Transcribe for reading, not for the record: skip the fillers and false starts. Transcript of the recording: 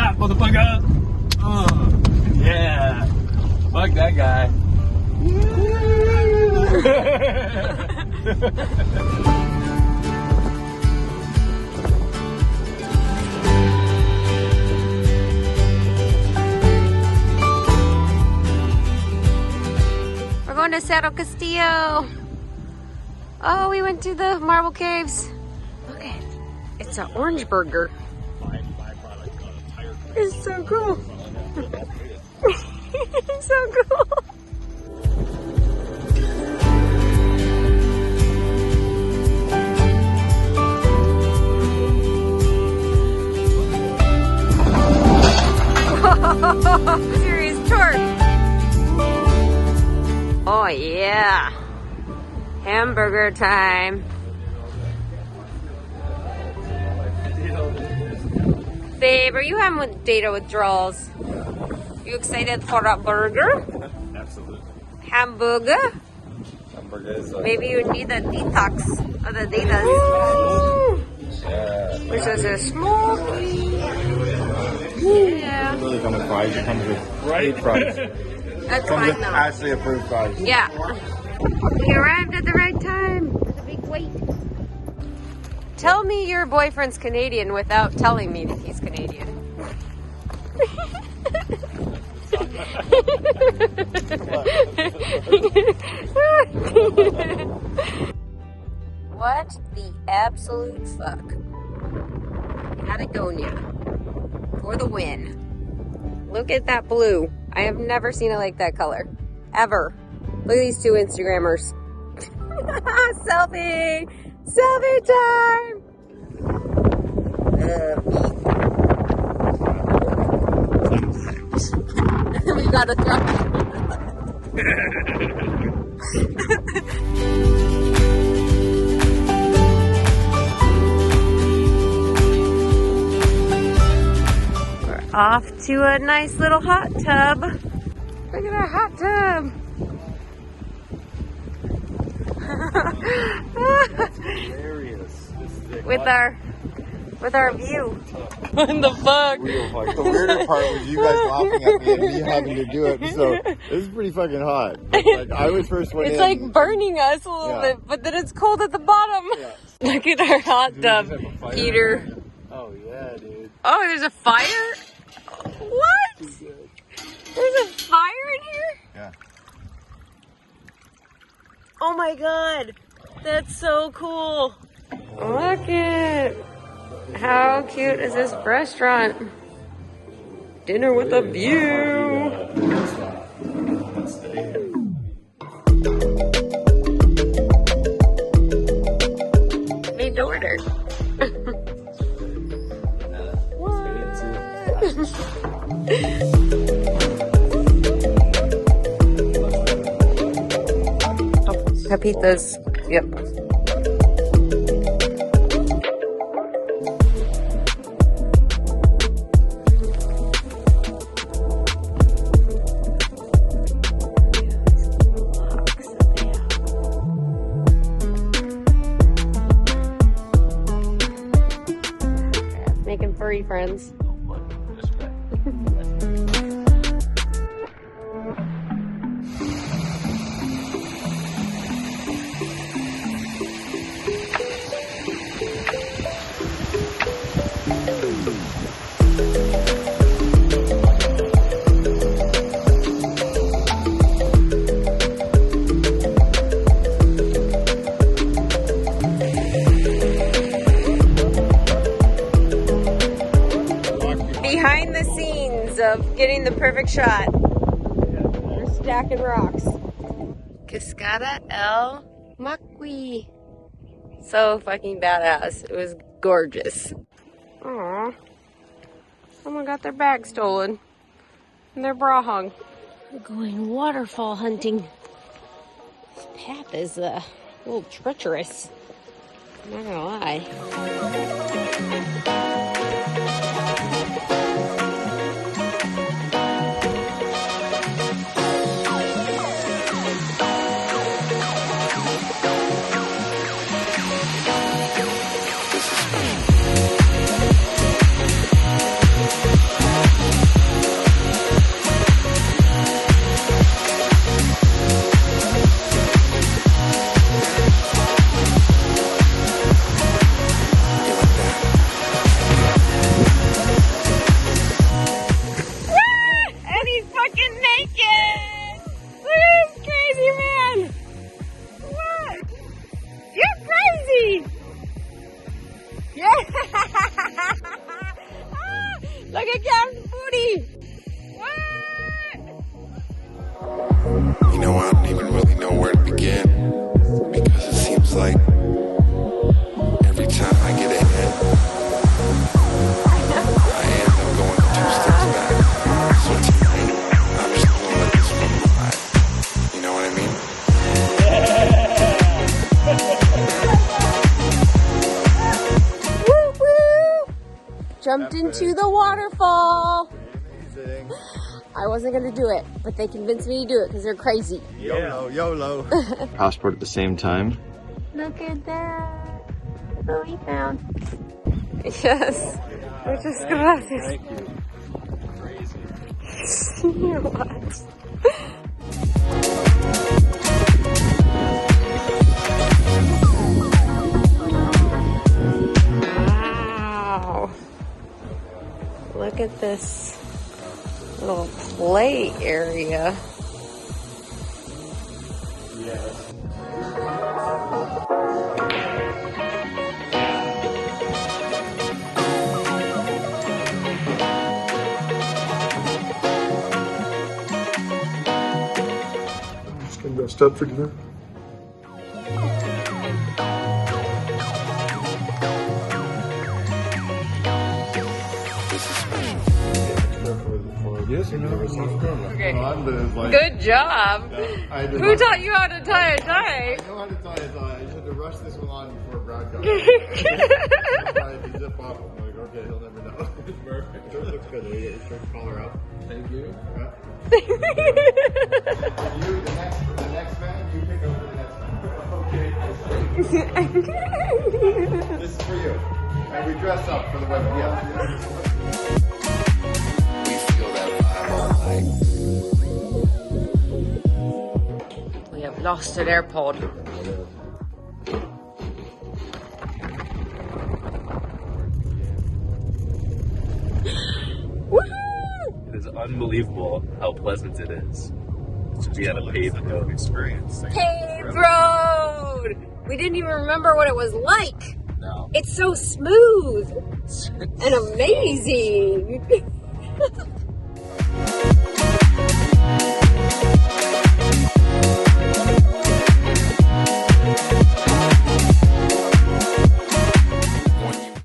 shot, motherfucker. Yeah. Fuck that guy. We're going to Cerro Castillo. Oh, we went to the marble caves. Look at it. It's an orange burger. It's so cool. It's so cool. Serious torque. Oh yeah. Hamburger time. Babe, are you having data withdrawals? You excited for a burger? Absolutely. Hamburger? Hamburger is Maybe you need a detox of the datas. yeah. Which is a small. Yeah. Really come with fries. It comes with Right? fries. That's Comes fine with though. actually approved fries. Yeah. We arrived at the right time. With a big wait. Tell me your boyfriend's Canadian without telling me that he's Canadian. What the absolute fuck? Patagonia for the win. Look at that blue. I have never seen it like that color. Ever. Look at these two Instagrammers. Selfie! Selfie time! We got a truck. We're off to a nice little hot tub. Look at our hot tub. with our view. What the fuck? The weirder part was you guys laughing at me and me having to do it. So this is pretty fucking hot. Like I was first went It's in. like burning us a little bit, but then it's cold at the bottom. Yeah. Look at our hot tub heater. Oh yeah, dude. Oh, there's a fire? What? There's a fire in here? Yeah. Oh my god. That's so cool. Look at how cute is this restaurant? Dinner with a view. Made to order. Pepitas. Yep. Making furry friends. Behind the scenes of getting the perfect shot. We're stacking rocks. Cascada El Maqui. So fucking badass. It was gorgeous. Aww. Someone got their bag stolen. And their bra hung. We're going waterfall hunting. This path is a little treacherous. I'm not gonna lie. I can count 40. What? You know, I don't even really know where to begin, because it seems like every time I get ahead, I end up going 2 steps back. So tonight, I'm just gonna let this one ride. You know what I mean? Woo woo! Jumped into the waterfall. Amazing. I wasn't gonna do it, but they convinced me to do it because they're crazy. YOLO, YOLO. Passport at the same time. Look at that. What we found. Yes. Muchas gracias. Thank you. Crazy. What? Wow. Look at this little play area. Just gonna go step for dinner. This is special. Yes, you know, Okay. Like, Good job. I had to Who rush- taught you how to tie a tie? I know how to tie a tie. I just had to rush this one on before Brad got it. I tried to zip off. I'm like, okay, he'll never know. It's perfect. It looks good. You get your shirt collar up. Thank you. You, the next man, you pick over the next man. Okay. This is for you. And we dress up for the wedding. Yeah. We feel that vibe all night. We have lost an airpod. Woohoo! It is unbelievable how pleasant it is to be on a paved road experience. Paved road! We didn't even remember what it was like. No. It's so smooth and amazing.